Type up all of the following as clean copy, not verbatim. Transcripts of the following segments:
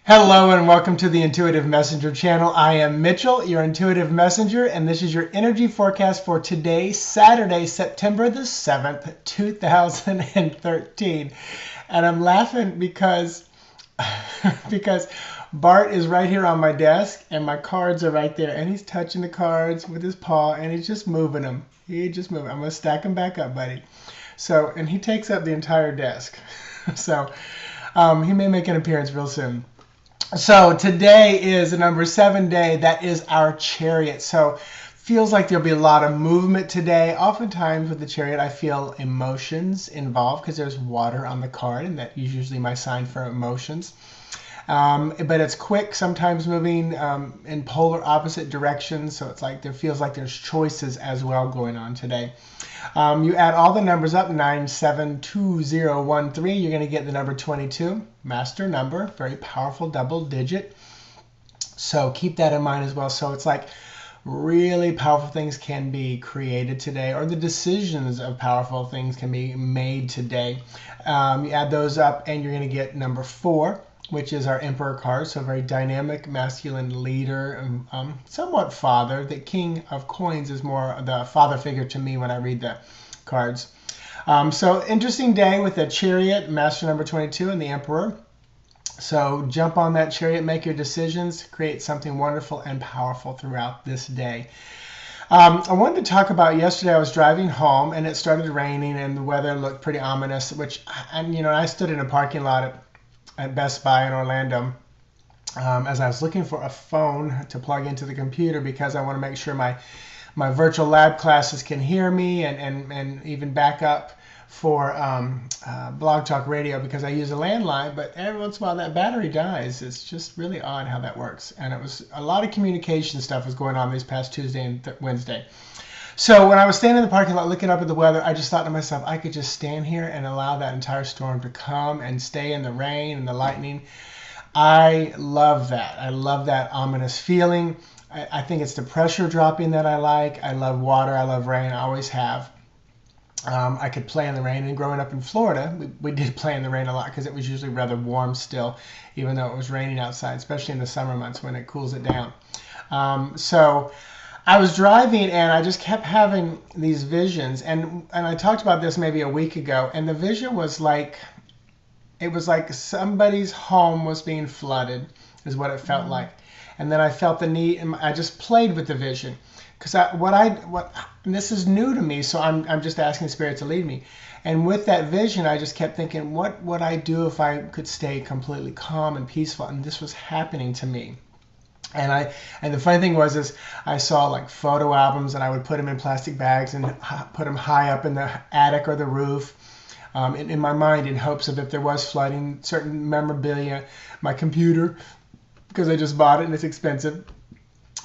Hello and welcome to the Intuitive Messenger channel. I am Mitchell, your Intuitive Messenger, and this is your energy forecast for today, Saturday, September the 7th, 2013. And I'm laughing because Bart is right here on my desk and my cards are right there, and he's touching the cards with his paw and he's just moving them. He's just moving. I'm going to stack them back up, buddy. So, and he takes up the entire desk. So, he may make an appearance real soon. So today is the number 7 day. That is our chariot. So feels like there'll be a lot of movement today. Oftentimes with the chariot, I feel emotions involved because there's water on the card, and that is usually my sign for emotions. But it's quick, sometimes moving in polar opposite directions. So it's like there feels like there's choices as well going on today. You add all the numbers up, 972013, you're going to get the number 22, master number, very powerful double digit. So keep that in mind as well. So it's like really powerful things can be created today, or the decisions of powerful things can be made today. You add those up and you're going to get number 4, which is our Emperor card. So very dynamic, masculine leader, somewhat father. The King of Coins is more the father figure to me when I read the cards. So interesting day with the Chariot, master number 22, and the Emperor. So jump on that chariot, make your decisions, create something wonderful and powerful throughout this day. I wanted to talk about yesterday. I was driving home and it started raining and the weather looked pretty ominous, I stood in a parking lot at Best Buy in Orlando as I was looking for a phone to plug into the computer because I want to make sure my virtual lab classes can hear me and even back up for Blog Talk Radio because I use a landline, but every once in a while that battery dies. It's just really odd how that works. And it was a lot of communication stuff was going on these past Tuesday and Wednesday. So when I was standing in the parking lot looking up at the weather, I just thought to myself, I could just stand here and allow that entire storm to come and stay in the rain and the lightning. I love that. I love that ominous feeling. I think it's the pressure dropping that I like. I love water. I love rain. I always have. I could play in the rain, and growing up in Florida, we did play in the rain a lot because it was usually rather warm still, even though it was raining outside, especially in the summer months when it cools it down. So I was driving and I just kept having these visions, and I talked about this maybe a week ago, and the vision was like, it was like somebody's home was being flooded is what it felt like. And then I felt the need, and I just played with the vision because and this is new to me, so I'm just asking Spirit to lead me. And with that vision, I just kept thinking, what would I do if I could stay completely calm and peaceful? And this was happening to me. And the funny thing was I saw like photo albums, and I would put them in plastic bags and put them high up in the attic or the roof in my mind, in hopes of if there was flooding, certain memorabilia, my computer, because I just bought it and it's expensive,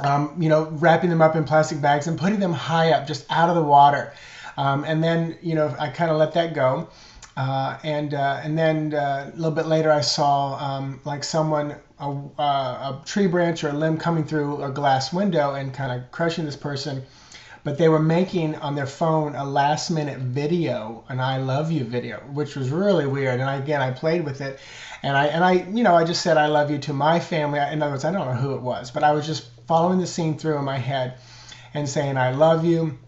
wrapping them up in plastic bags and putting them high up, just out of the water. And then, I kind of let that go. And then a little bit later, I saw like someone, a tree branch or a limb coming through a glass window and kind of crushing this person. But they were making on their phone a last-minute video, an "I love you" video, which was really weird. And I played with it, and I just said "I love you" to my family. In other words, I don't know who it was, but I was just following the scene through in my head and saying "I love you,"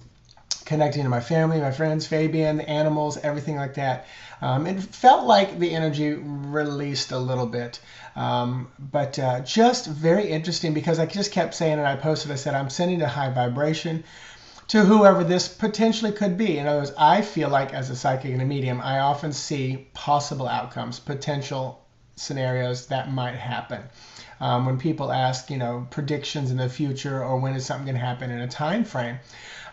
connecting to my family, my friends, Fabian, the animals, everything like that. It felt like the energy released a little bit, but just very interesting because I just kept saying, and I posted, I said, I'm sending a high vibration to whoever this potentially could be. In other words, I feel like as a psychic and a medium, I often see possible outcomes, potential scenarios that might happen. When people ask, predictions in the future or when is something going to happen in a time frame,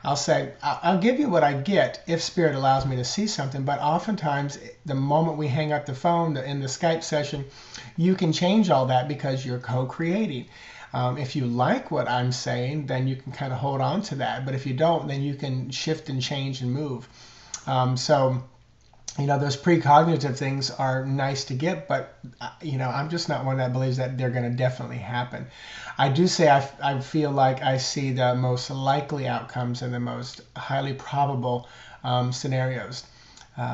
I'll say, I'll give you what I get if Spirit allows me to see something. But oftentimes, the moment we hang up the phone in the Skype session, you can change all that because you're co-creating. If you like what I'm saying, then you can kind of hold on to that. But if you don't, then you can shift and change and move. Those precognitive things are nice to get, but, I'm just not one that believes that they're going to definitely happen. I do say I feel like I see the most likely outcomes and the most highly probable scenarios.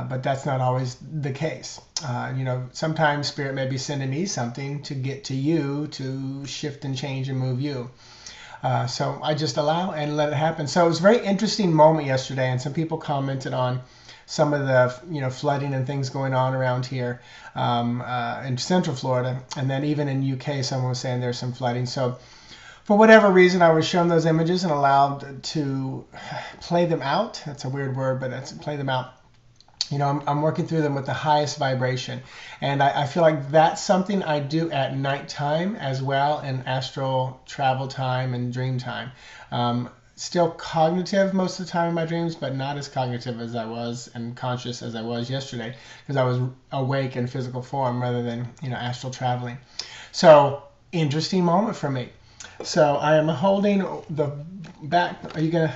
but that's not always the case. Sometimes Spirit may be sending me something to get to you, to shift and change and move you. So I just allow and let it happen. So it was a very interesting moment yesterday, and some people commented on some of the flooding and things going on around here in Central Florida, and then even in UK, someone was saying there's some flooding. So for whatever reason, I was shown those images and allowed to play them out. That's a weird word, but that's play them out. I'm working through them with the highest vibration. And I feel like that's something I do at nighttime as well, in astral travel time and dream time. Still cognitive most of the time in my dreams, but not as cognitive as I was and conscious as I was yesterday, because I was awake in physical form rather than astral traveling. So interesting moment for me. So I am holding the back. Are you gonna?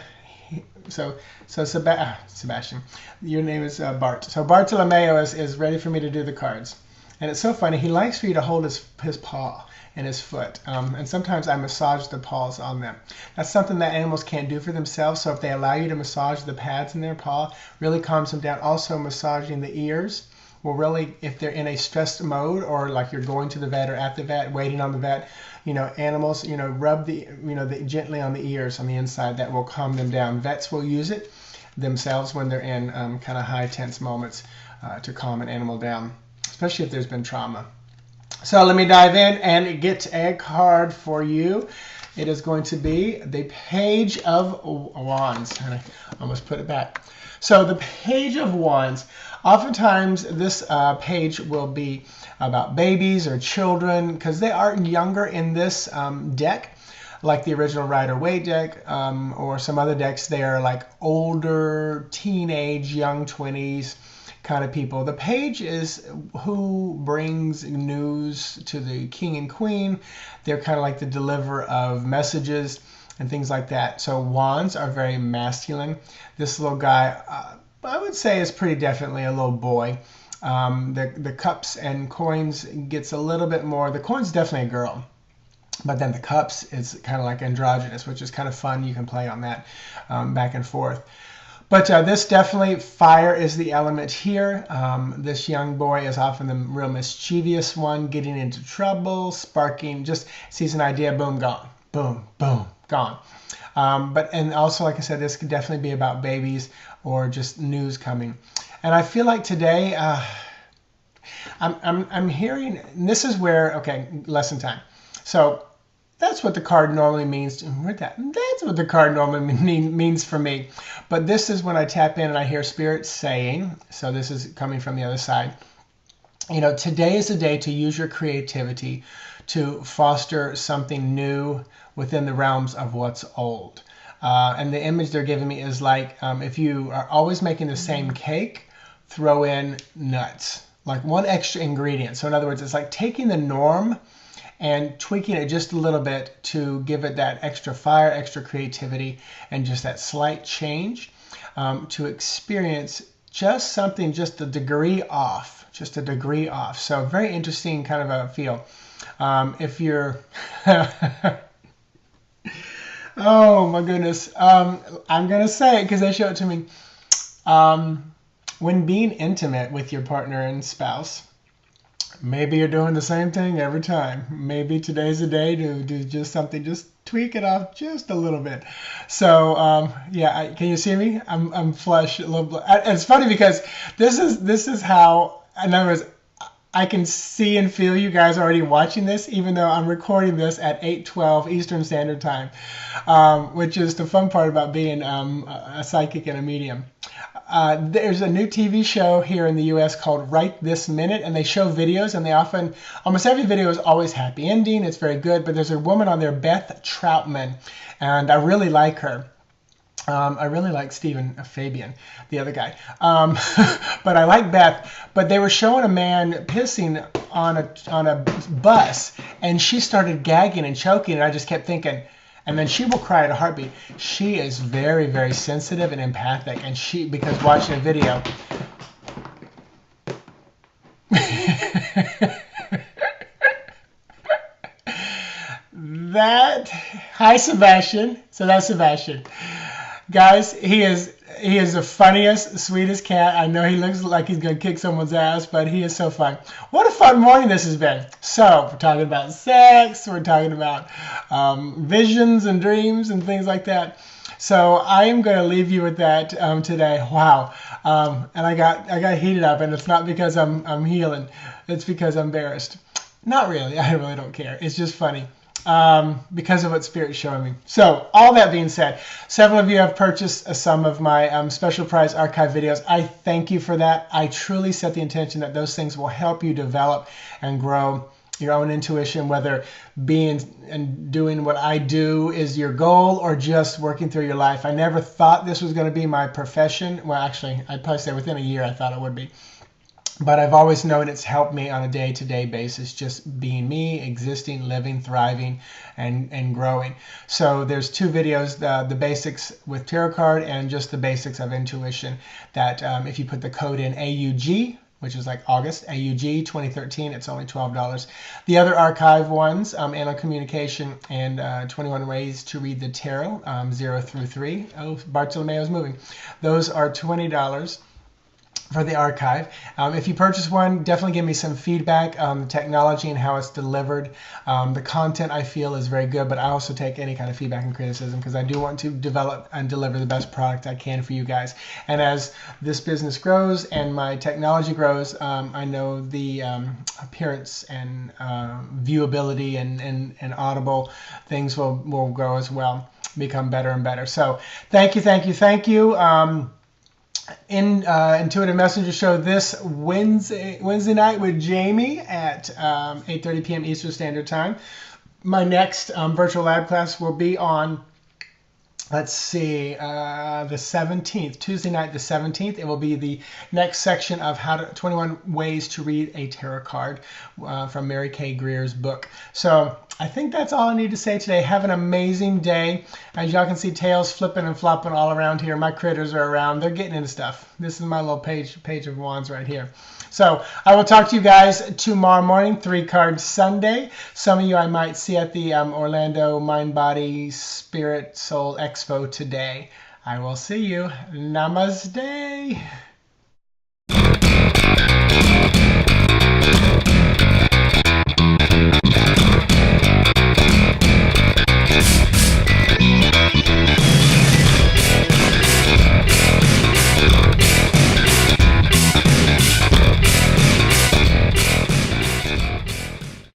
So Sebastian, your name is Bart. So Bartolomeo is ready for me to do the cards, and it's so funny. He likes for you to hold his paw and his foot, and sometimes I massage the paws on them. That's something that animals can't do for themselves. So if they allow you to massage the pads in their paw, really calms them down. Also massaging the ears will really, if they're in a stressed mode, or like you're going to the vet or at the vet, waiting on the vet, animals, rub gently on the ears on the inside. That will calm them down. Vets will use it themselves when they're in kind of high tense moments to calm an animal down, especially if there's been trauma. So let me dive in and get a card for you. It is going to be the Page of Wands. And I almost put it back. So the Page of Wands. Oftentimes this page will be about babies or children, because they are younger in this deck, like the original Rider-Waite deck, or some other decks. They are like older, teenage, young 20s kind of people. The page is who brings news to the king and queen. They're kind of like the deliverer of messages and things like that. So wands are very masculine. This little guy, I would say, is pretty definitely a little boy. The cups and coins gets a little bit more. The coins definitely a girl, but then the cups is kind of like androgynous, which is kind of fun. You can play on that back and forth. But this definitely, fire is the element here. This young boy is often the real mischievous one, getting into trouble, sparking, just sees an idea, boom, gone. Boom, boom, gone. And also, like I said, this could definitely be about babies or just news coming. And I feel like today, I'm hearing, and this is where, okay, lesson time. So that's what the card normally means. That's what the card normally means for me. But this is when I tap in and I hear Spirit saying, so this is coming from the other side, today is a day to use your creativity to foster something new within the realms of what's old. And the image they're giving me is like, if you are always making the same cake, throw in nuts, like one extra ingredient. So in other words, it's like taking the norm and tweaking it just a little bit to give it that extra fire, extra creativity, and just that slight change to experience just something just a degree off, So very interesting kind of a feel. If you're, oh my goodness, I'm going to say it because they show it to me. When being intimate with your partner and spouse, maybe you're doing the same thing every time. Maybe today's the day to do just something, just tweak it off just a little bit. So yeah, can you see me? I'm flush a little bit. It's funny because this is how, in other words, I can see and feel you guys already watching this, even though I'm recording this at 8:12 Eastern Standard Time, which is the fun part about being a psychic and a medium. There's a new TV show here in the U.S. called Right This Minute, and they show videos, and almost every video is always happy ending. It's very good, but there's a woman on there, Beth Troutman, and I really like her. I really like Stephen Fabian, the other guy. But I like Beth. But they were showing a man pissing on a bus, and she started gagging and choking, and I just kept thinking, and then she will cry at a heartbeat. She is very, very sensitive and empathic, and because watching a video. Hi, Sebastian. So that's Sebastian. Guys, he is the funniest, sweetest cat. I know he looks like he's gonna kick someone's ass, but he is so fun. What a fun morning this has been. So we're talking about sex, we're talking about visions and dreams and things like that. So I am going to leave you with that today. Wow, and I got heated up, and it's not because I'm healing. It's because I'm embarrassed. Not really. I really don't care. It's just funny. Because of what Spirit's showing me. So, all that being said, several of you have purchased some of my special prize archive videos. I thank you for that. I truly set the intention that those things will help you develop and grow your own intuition, whether being and doing what I do is your goal or just working through your life. I never thought this was going to be my profession. Well, actually, I'd probably say within a year I thought it would be. But I've always known it's helped me on a day-to-day basis, just being me, existing, living, thriving, and growing. So there's two videos, the basics with tarot card and just the basics of intuition, that if you put the code in AUG, which is like August, AUG 2013, it's only $12. The other archive ones, Anal Communication and 21 Ways to Read the Tarot, 0 through 3. Oh, Bartolomeo's moving. Those are $20 for the archive. If you purchase one, definitely give me some feedback on the technology and how it's delivered. The content I feel is very good, but I also take any kind of feedback and criticism because I do want to develop and deliver the best product I can for you guys. And as this business grows and my technology grows, I know the appearance and viewability and audible things will grow as well, become better and better. So thank you, thank you, thank you. Intuitive Messenger show this Wednesday night with Jamie at 8:30 p.m. Eastern Standard Time. My next virtual lab class will be on, let's see, the 17th, Tuesday night the 17th. It will be the next section of 21 Ways to Read a Tarot Card from Mary Kay Greer's book. So I think that's all I need to say today. Have an amazing day. As y'all can see, tails flipping and flopping all around here. My critters are around. They're getting into stuff. This is my little page of wands right here. So I will talk to you guys tomorrow morning, 3-card Sunday. Some of you I might see at the Orlando Mind, Body, Spirit, Soul Expo today. I will see you. Namaste.